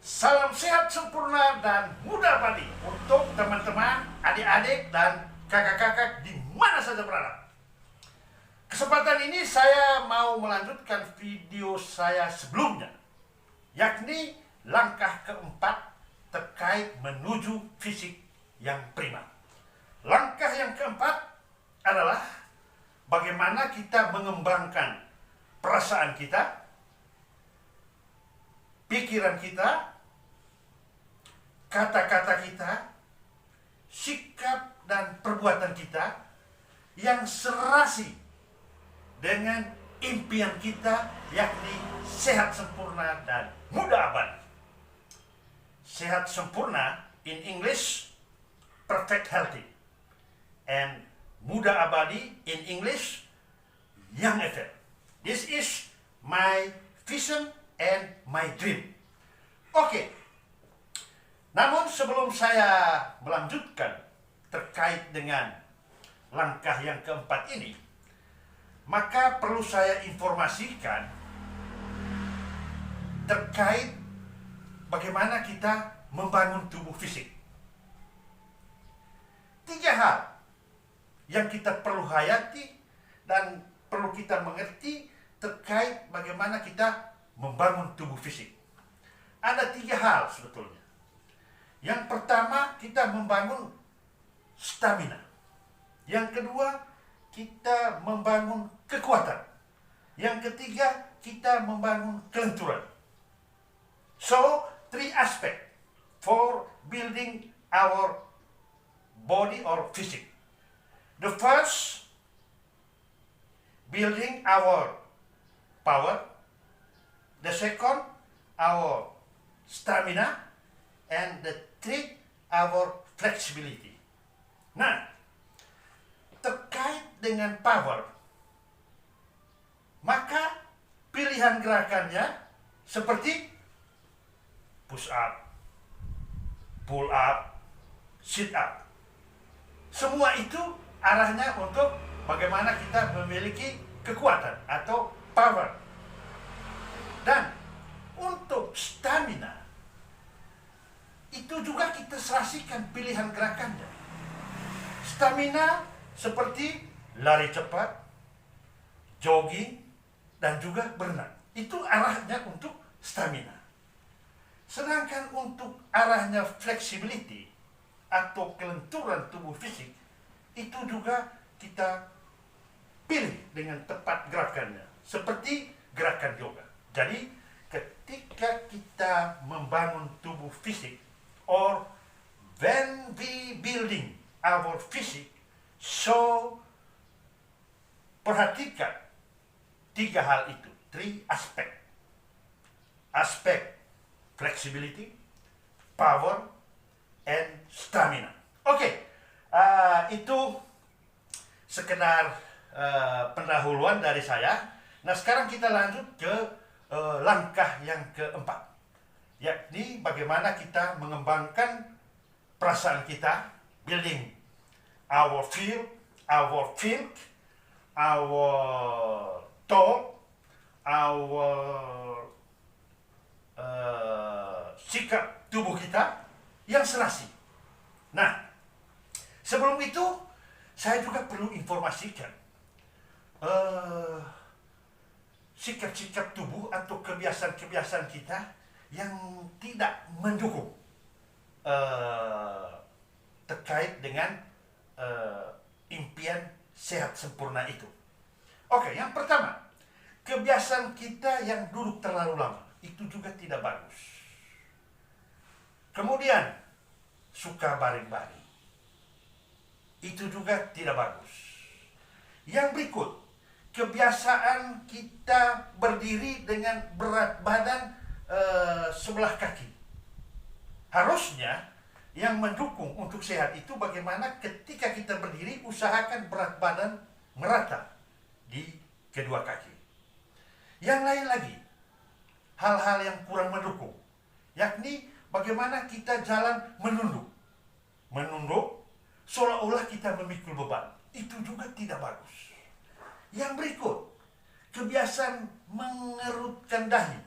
Salam sehat sempurna dan muda padi untuk teman-teman, adik-adik, dan kakak-kakak di mana saja berada. Kesempatan ini saya mau melanjutkan video saya sebelumnya, yakni langkah keempat terkait menuju fisik yang prima. Langkah yang keempat adalah bagaimana kita mengembangkan perasaan kita, pikiran kita, kata-kata kita, sikap dan perbuatan kita yang serasi dengan impian kita, yakni sehat sempurna dan muda abadi. Sehat sempurna in English, perfect healthy, and muda abadi in English, young ever. This is my vision and my dream. Oke. Namun sebelum saya melanjutkan terkait dengan langkah yang keempat ini, maka perlu saya informasikan terkait bagaimana kita membangun tubuh fisik. 3 hal yang kita perlu hayati dan perlu kita mengerti terkait bagaimana kita membangun tubuh fisik. Ada 3 hal sebetulnya. Yang pertama, kita membangun stamina. Yang kedua, kita membangun kekuatan. Yang ketiga, kita membangun kelenturan. So, 3 aspects for building our body or physique. The first, building our power. The second, our stamina. And the third, our flexibility. Nah, terkait dengan power, maka pilihan gerakannya seperti push up, pull up, sit up. Semua itu arahnya untuk bagaimana kita memiliki kekuatan atau power. Dan untuk stamina, itu juga kita serasikan pilihan gerakannya. Stamina seperti lari cepat, jogging, dan juga berenang. Itu arahnya untuk stamina. Sedangkan untuk arahnya flexibility atau kelenturan tubuh fisik, itu juga kita pilih dengan tepat gerakannya. Seperti gerakan yoga. Jadi ketika kita membangun tubuh fisik, or when we building our physique, so perhatikan 3 hal itu, 3 aspek. Aspek flexibility, power, and stamina. Oke, itu sekedar pendahuluan dari saya. Nah, sekarang kita lanjut ke langkah yang keempat, yakni bagaimana kita mengembangkan perasaan kita, building our feel, our thought, our sikap tubuh kita yang serasi. Nah, sebelum itu saya juga perlu informasikan sikap-sikap tubuh atau kebiasaan-kebiasaan kita yang tidak mendukung terkait dengan impian sehat sempurna itu. Oke, yang pertama, kebiasaan kita yang duduk terlalu lama, itu juga tidak bagus. Kemudian, suka baring-baring, itu juga tidak bagus. Yang berikut, kebiasaan kita berdiri dengan berat badan sebelah kaki. Harusnya yang mendukung untuk sehat itu bagaimana ketika kita berdiri, usahakan berat badan merata di kedua kaki. Yang lain lagi, hal-hal yang kurang mendukung, yakni bagaimana kita jalan menunduk. Menunduk seolah-olah kita memikul beban. Itu juga tidak bagus. Yang berikut, kebiasaan mengerutkan dahi.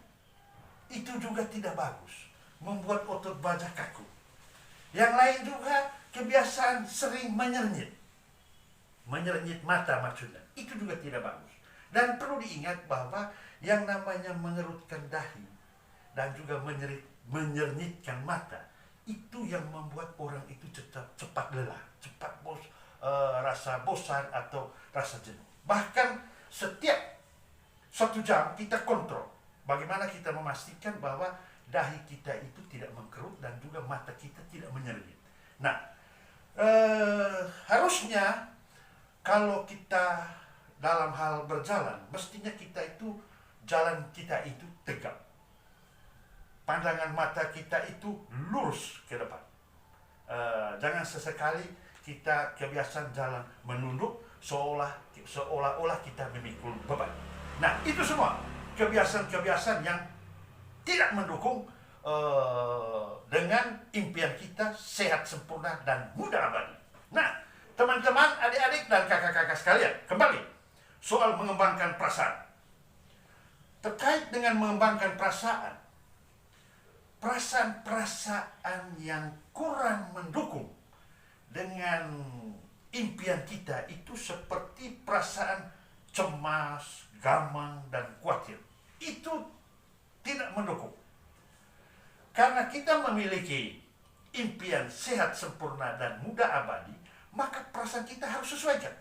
Itu juga tidak bagus. membuat otot baja kaku. Yang lain juga kebiasaan sering menyerenyit. Menyernyit mata maksudnya. Itu juga tidak bagus. Dan perlu diingat bahwa yang namanya mengerutkan dahi dan juga menyernyitkan mata, itu yang membuat orang itu cepat lelah, cepat rasa bosan atau rasa jenuh. Bahkan setiap 1 jam kita kontrol bagaimana kita memastikan bahwa dahi kita itu tidak mengkerut dan juga mata kita tidak menyernyit. Nah, harusnya kalau kita dalam hal berjalan, mestinya kita itu jalan kita itu tegak. Pandangan mata kita itu lurus ke depan. Jangan sesekali kita kebiasaan jalan menunduk seolah-olah kita memikul beban. Nah, itu semua kebiasaan-kebiasaan yang tidak mendukung dengan impian kita sehat sempurna dan muda abadi. Nah, teman-teman, adik-adik dan kakak-kakak sekalian, kembali soal mengembangkan perasaan. Terkait dengan mengembangkan perasaan yang kurang mendukung dengan impian kita itu seperti perasaan cemas, gamang, dan khawatir. Itu tidak mendukung. Karena kita memiliki impian sehat, sempurna, dan muda abadi, maka perasaan kita harus sesuaikan.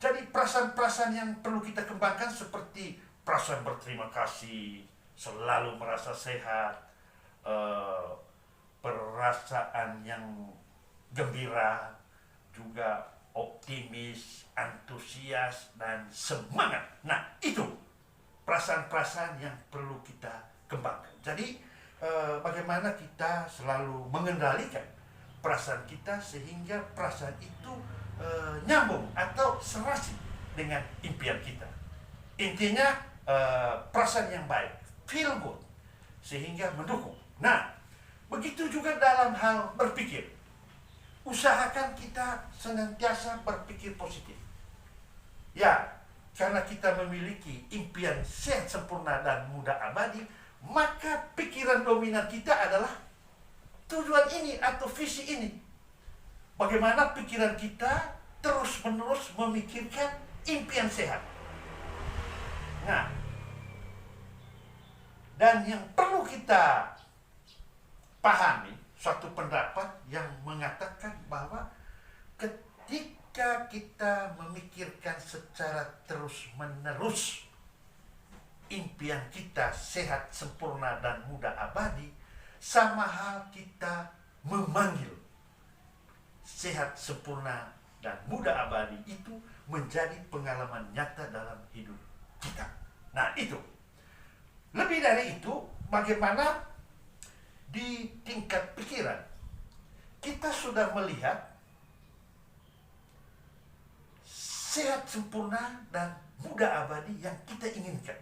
Jadi perasaan-perasaan yang perlu kita kembangkan seperti perasaan berterima kasih, selalu merasa sehat, perasaan yang gembira, juga optimis, antusias, dan semangat. Nah, itu perasaan-perasaan yang perlu kita kembangkan. Jadi, bagaimana kita selalu mengendalikan perasaan kita sehingga perasaan itu nyambung atau serasi dengan impian kita. Intinya, perasaan yang baik, feel good, sehingga mendukung. Nah, begitu juga dalam hal berpikir. Usahakan kita senantiasa berpikir positif. Ya, karena kita memiliki impian sehat, sempurna, dan muda abadi, maka pikiran dominan kita adalah tujuan ini atau visi ini. Bagaimana pikiran kita terus-menerus memikirkan impian sehat. Nah, dan yang perlu kita pahami, suatu pendapat yang mengatakan bahwa ketika kita memikirkan secara terus-menerus impian kita sehat, sempurna, dan muda abadi, sama hal kita memanggil sehat, sempurna, dan muda abadi itu menjadi pengalaman nyata dalam hidup kita. Nah, itu. Lebih dari itu, bagaimana di tingkat pikiran kita sudah melihat sehat, sempurna, dan muda abadi yang kita inginkan.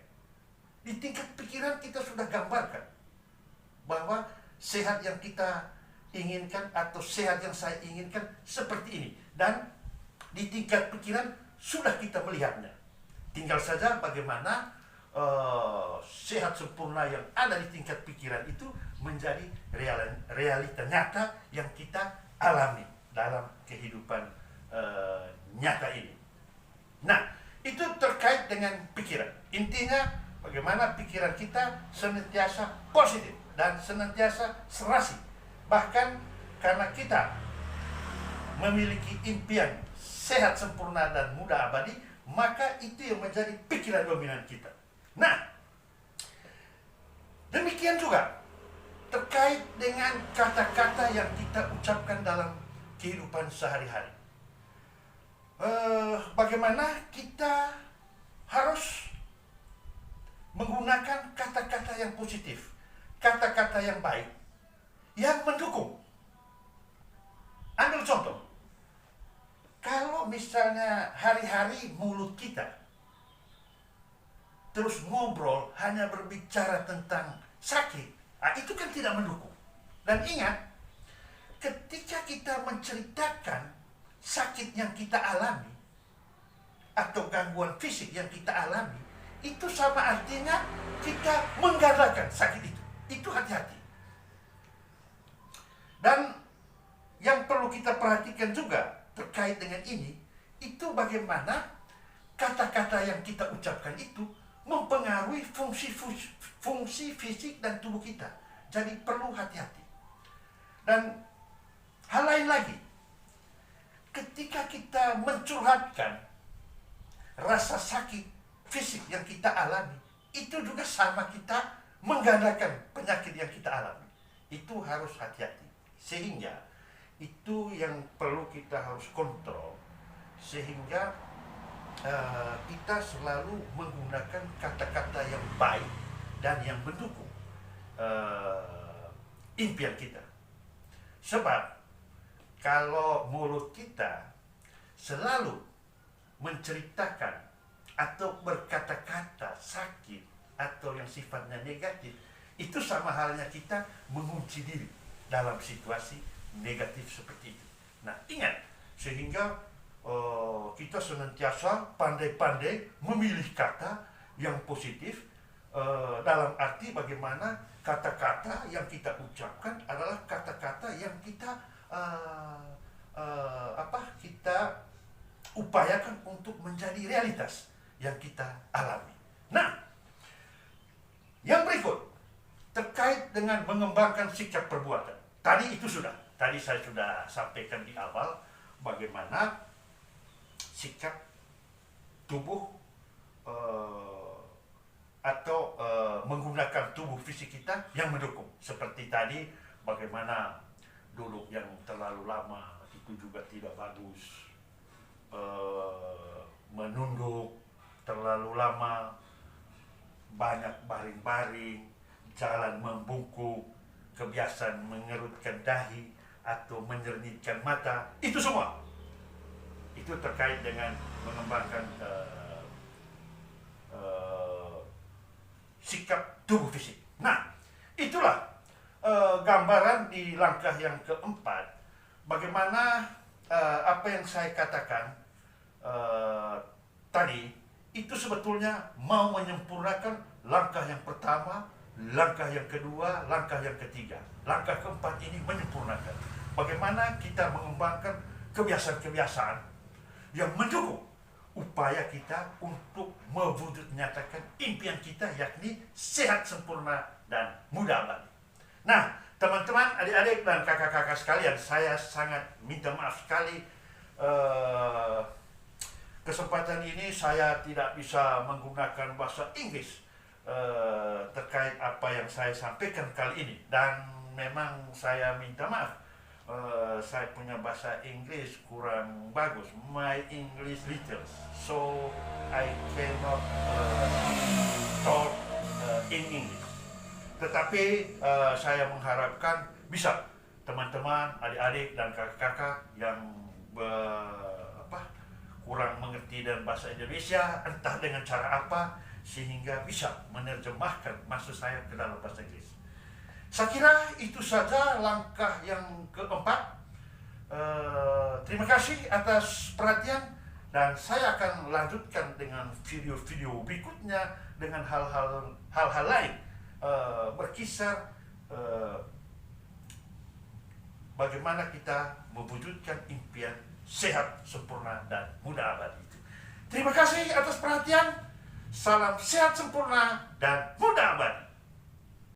Di tingkat pikiran kita sudah gambarkan bahwa sehat yang kita inginkan atau sehat yang saya inginkan seperti ini. Dan di tingkat pikiran sudah kita melihatnya. Tinggal saja bagaimana sehat sempurna yang ada di tingkat pikiran itu menjadi realita nyata yang kita alami dalam kehidupan nyata ini. Nah, itu terkait dengan pikiran. Intinya bagaimana pikiran kita senantiasa positif dan senantiasa serasi. Bahkan karena kita memiliki impian sehat, sempurna, dan muda abadi, maka itu yang menjadi pikiran dominan kita. Nah, demikian juga terkait dengan kata-kata yang kita ucapkan dalam kehidupan sehari-hari. Bagaimana kita harus menggunakan kata-kata yang positif, kata-kata yang baik, yang mendukung. Ambil contoh, kalau misalnya hari-hari mulut kita terus ngobrol, hanya berbicara tentang sakit, itu kan tidak mendukung. Dan ingat, ketika kita menceritakan sakit yang kita alami, atau gangguan fisik yang kita alami, itu sama artinya kita menggalakkan sakit itu. Itu hati-hati. yaitu bagaimana kata-kata yang kita ucapkan itu mempengaruhi fungsi fisik dan tubuh kita. Jadi perlu hati-hati. Dan hal lain lagi, ketika kita mencurhatkan rasa sakit fisik yang kita alami, itu juga sama kita menggandakan penyakit yang kita alami. Itu harus hati-hati. Sehingga itu yang perlu kita harus kontrol, sehingga kita selalu menggunakan kata-kata yang baik dan yang mendukung impian kita. Sebab kalau mulut kita selalu menceritakan atau berkata-kata sakit atau yang sifatnya negatif, itu sama halnya kita mengunci diri dalam situasi negatif seperti itu. Nah, ingat, sehingga kita senantiasa pandai-pandai memilih kata yang positif, dalam arti bagaimana kata-kata yang kita ucapkan adalah kata-kata yang kita kita upayakan untuk menjadi realitas yang kita alami. Nah, yang berikut terkait dengan mengembangkan sikap perbuatan. Tadi saya sudah sampaikan di awal bagaimana sikap tubuh atau menggunakan tubuh fisik kita yang mendukung. Seperti tadi, bagaimana duduk yang terlalu lama itu juga tidak bagus, menunduk terlalu lama, banyak baring-baring, jalan membungkuk, kebiasaan mengerutkan dahi atau menyernitkan mata, itu semua itu terkait dengan mengembangkan sikap tubuh fisik. Nah, itulah gambaran di langkah yang keempat, bagaimana apa yang saya katakan tadi itu sebetulnya mau menyempurnakan langkah yang pertama, langkah yang kedua, langkah yang ketiga. Langkah keempat ini menyempurnakan bagaimana kita mengembangkan kebiasaan-kebiasaan yang mendukung upaya kita untuk mewujud nyatakan impian kita, yakni sehat sempurna dan muda abadi. Nah, teman-teman, adik-adik dan kakak-kakak sekalian, saya sangat minta maaf sekali kesempatan ini saya tidak bisa menggunakan bahasa Inggris terkait apa yang saya sampaikan kali ini, dan memang saya minta maaf, saya punya bahasa Inggris kurang bagus, my English little, so I cannot talk in English. Tetapi saya mengharapkan bisa teman-teman, adik-adik dan kakak-kakak yang kurang mengerti dan bahasa Indonesia, entah dengan cara apa, sehingga bisa menerjemahkan maksud saya ke dalam bahasa Inggris. Saya kira itu saja langkah yang keempat. Terima kasih atas perhatian, dan saya akan lanjutkan dengan video-video berikutnya dengan hal-hal lain, berkisar bagaimana kita mewujudkan impian sehat, sempurna, dan muda abadi itu. Terima kasih atas perhatian. Salam sehat sempurna dan muda abadi.